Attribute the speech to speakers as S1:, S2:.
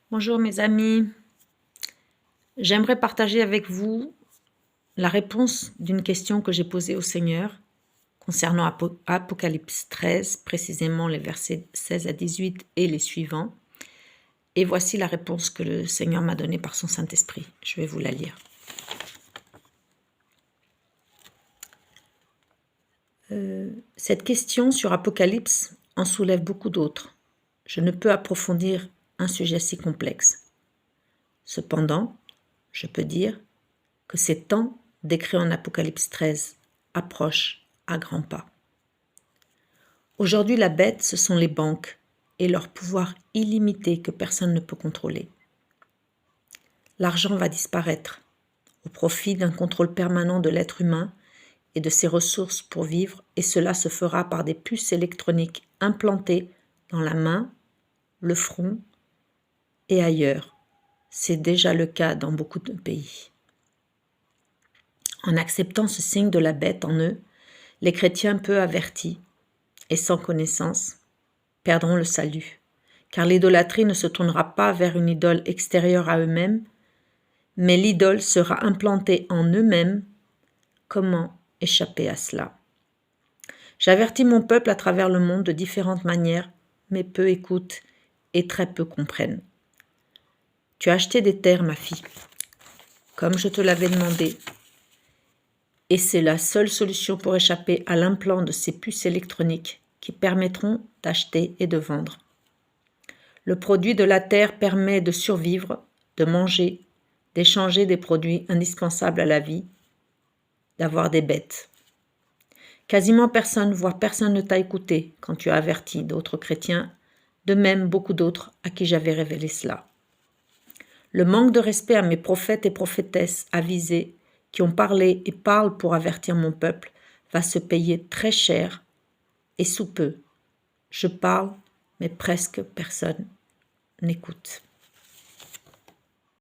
S1: Bonjour mes amis, j'aimerais partager avec vous la réponse d'une question que j'ai posée au Seigneur concernant Apocalypse 13, précisément les versets 16 à 18 et les suivants. Et voici la réponse que le Seigneur m'a donnée par son Saint-Esprit. Je vais vous la lire. Cette question sur Apocalypse en soulève beaucoup d'autres. Je ne peux approfondir un sujet si complexe. Cependant, je peux dire que ces temps décrits en Apocalypse 13 approchent à grands pas. Aujourd'hui, la bête, ce sont les banques et leur pouvoir illimité que personne ne peut contrôler. L'argent va disparaître au profit d'un contrôle permanent de l'être humain et de ses ressources pour vivre, et cela se fera par des puces électroniques implantées dans la main, le front et ailleurs. C'est déjà le cas dans beaucoup de pays. En acceptant ce signe de la bête en eux, les chrétiens peu avertis et sans connaissance perdront le salut, car l'idolâtrie ne se tournera pas vers une idole extérieure à eux-mêmes, mais l'idole sera implantée en eux-mêmes. Comment échapper à cela? J'avertis mon peuple à travers le monde de différentes manières, mais peu écoutent et très peu comprennent. Tu as acheté des terres, ma fille, comme je te l'avais demandé, et c'est la seule solution pour échapper à l'implant de ces puces électroniques qui permettront d'acheter et de vendre. Le produit de la terre permet de survivre, de manger, d'échanger des produits indispensables à la vie, d'avoir des bêtes. Quasiment personne, voire personne ne t'a écouté quand tu as averti d'autres chrétiens, de même beaucoup d'autres à qui j'avais révélé cela. Le manque de respect à mes prophètes et prophétesses avisés qui ont parlé et parlent pour avertir mon peuple va se payer très cher et sous peu. Je parle, mais presque personne n'écoute.